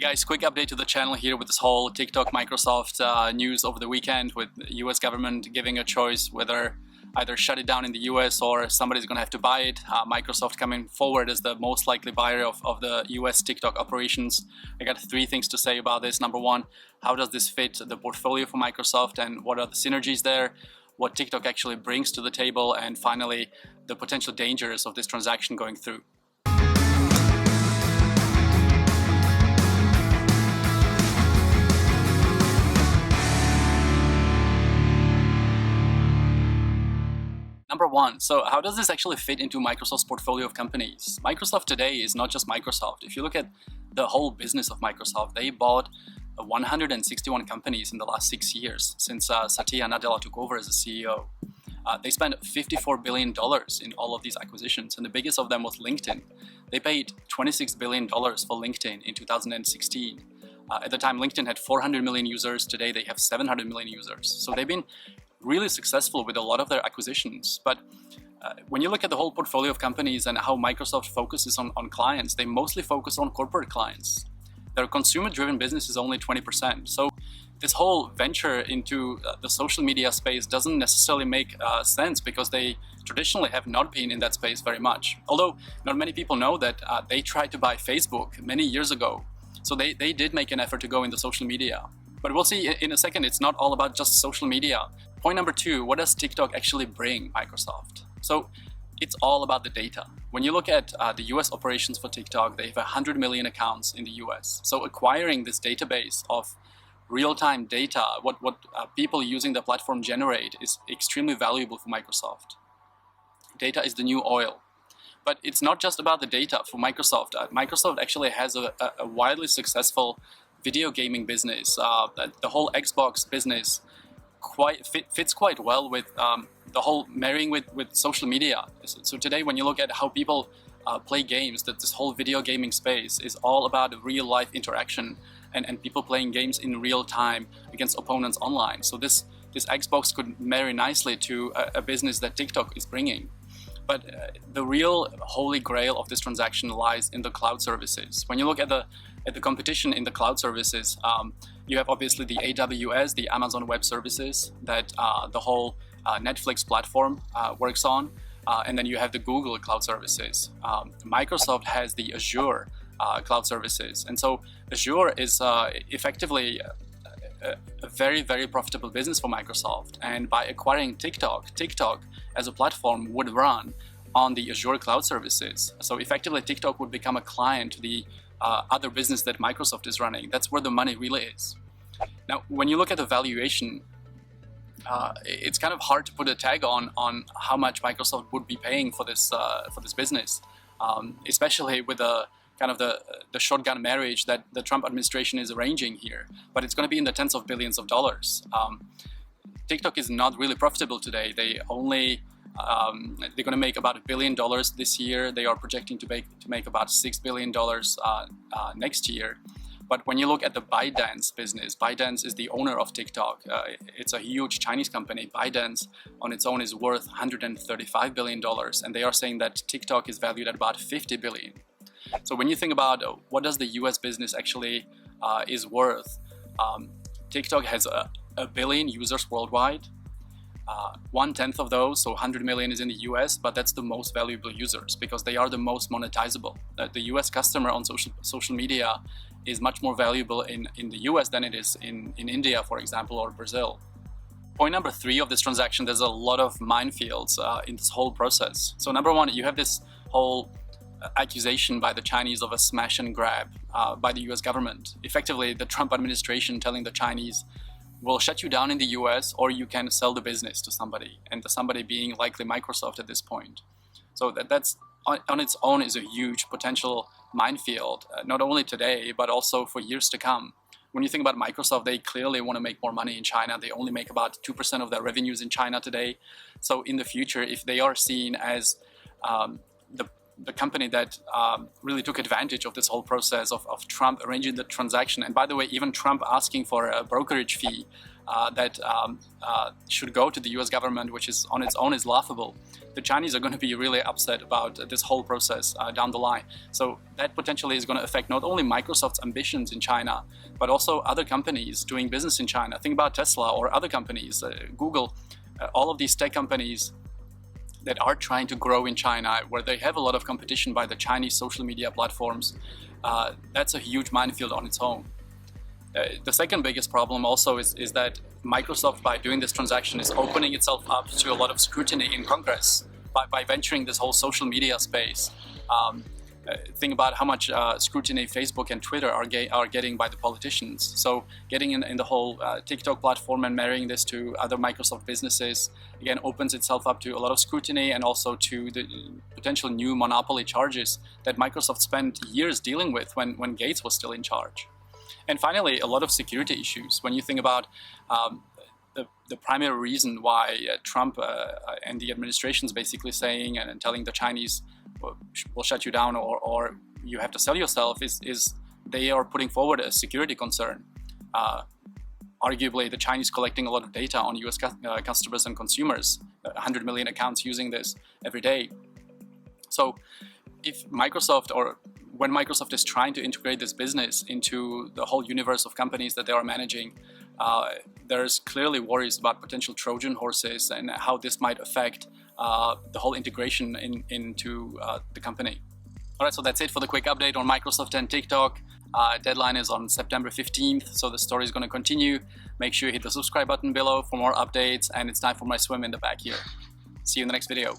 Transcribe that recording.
guys, quick update to the channel here with this whole TikTok Microsoft news over the weekend, with the US government giving a choice whether either shut it down in the US or somebody's gonna have to buy it. Microsoft coming forward as the most likely buyer of the US TikTok operations. I got three things to say about this. Number one, how does this fit the portfolio for Microsoft and what are the synergies there? What TikTok actually brings to the table, and finally, the potential dangers of this transaction going through. Number one, so how does this actually fit into Microsoft's portfolio of companies? Microsoft today is not just Microsoft. If you look at the whole business of Microsoft, they bought 161 companies in the last 6 years since Satya Nadella took over as a CEO. They spent $54 billion in all of these acquisitions, and the biggest of them was LinkedIn. They paid $26 billion for LinkedIn in 2016. At the time, LinkedIn had 400 million users. Today, they have 700 million users. So they've been really successful with a lot of their acquisitions. But when you look at the whole portfolio of companies and how Microsoft focuses on clients, they mostly focus on corporate clients. Their consumer-driven business is only 20%. So this whole venture into the social media space doesn't necessarily make sense, because they traditionally have not been in that space very much. Although not many people know that they tried to buy Facebook many years ago. So they did make an effort to go into social media. But we'll see in a second, it's not all about just social media. Point number two, what does TikTok actually bring Microsoft? So it's all about the data. When you look at the US operations for TikTok, they have 100 million accounts in the US. So acquiring this database of real-time data, what people using the platform generate, is extremely valuable for Microsoft. Data is the new oil. But it's not just about the data for Microsoft. Microsoft actually has a widely successful video gaming business. The whole Xbox business fits quite well with the whole marrying with social media. So today, when you look at how people play games, that this whole video gaming space is all about real life interaction and people playing games in real time against opponents online. So this Xbox could marry nicely to a business that TikTok is bringing. But the real holy grail of this transaction lies in the cloud services. When you look at the competition in the cloud services, you have obviously the AWS, the Amazon Web Services, that the whole Netflix platform works on, and then you have the Google cloud services. Microsoft has the Azure cloud services, and so Azure is effectively a very, very profitable business for Microsoft. And by acquiring TikTok as a platform would run on the Azure cloud services. So effectively, TikTok would become a client to the other business that Microsoft is running. That's where the money really is. Now, when you look at the valuation, it's kind of hard to put a tag on how much Microsoft would be paying for this business, especially with the kind of the shotgun marriage that the Trump administration is arranging here. But it's going to be in the tens of billions of dollars. TikTok is not really profitable today. They're going to make about $1 billion this year. They are projecting to make about $6 billion next year. But when you look at the ByteDance business, ByteDance is the owner of TikTok. It's a huge Chinese company. ByteDance on its own is worth $135 billion, and they are saying that TikTok is valued at about $50 billion. So when you think about what does the US business actually is worth, TikTok has a billion users worldwide. 1/10 of those, so 100 million, is in the US, but that's the most valuable users because they are the most monetizable. The US customer on social media is much more valuable in the US than it is in India, for example, or Brazil. Point number three of this transaction, there's a lot of minefields in this whole process. So number one, you have this whole accusation by the Chinese of a smash and grab by the US government. Effectively, the Trump administration telling the Chinese, we'll shut you down in the US, or you can sell the business to somebody, and the somebody being likely Microsoft at this point. So that's on its own is a huge potential minefield, not only today, but also for years to come. When you think about Microsoft, they clearly want to make more money in China. They only make about 2% of their revenues in China today. So in the future, if they are seen as the company that really took advantage of this whole process of Trump arranging the transaction, and by the way, even Trump asking for a brokerage fee that should go to the US government, which is on its own is laughable, the Chinese are going to be really upset about this whole process down the line. So that potentially is going to affect not only Microsoft's ambitions in China, but also other companies doing business in China. Think about Tesla or other companies, Google, all of these tech companies that are trying to grow in China, where they have a lot of competition by the Chinese social media platforms. That's a huge minefield on its own. The second biggest problem also is that Microsoft, by doing this transaction, is opening itself up to a lot of scrutiny in Congress by venturing this whole social media space. Think about how much scrutiny Facebook and Twitter are getting by the politicians. So getting in the whole TikTok platform and marrying this to other Microsoft businesses, again, opens itself up to a lot of scrutiny and also to the potential new monopoly charges that Microsoft spent years dealing with when Gates was still in charge. And finally, a lot of security issues. When you think about the primary reason why Trump and the administration is basically saying and telling the Chinese, we'll shut you down or you have to sell yourself, is they are putting forward a security concern. Arguably, the Chinese collecting a lot of data on US customers and consumers, 100 million accounts using this every day. So if Microsoft, or when Microsoft is trying to integrate this business into the whole universe of companies that they are managing, there's clearly worries about potential Trojan horses and how this might affect the whole integration into the company. All right, so that's it for the quick update on Microsoft and TikTok. Deadline is on September 15th, so the story is going to continue. Make sure you hit the subscribe button below for more updates, and it's time for my swim in the back here. See you in the next video.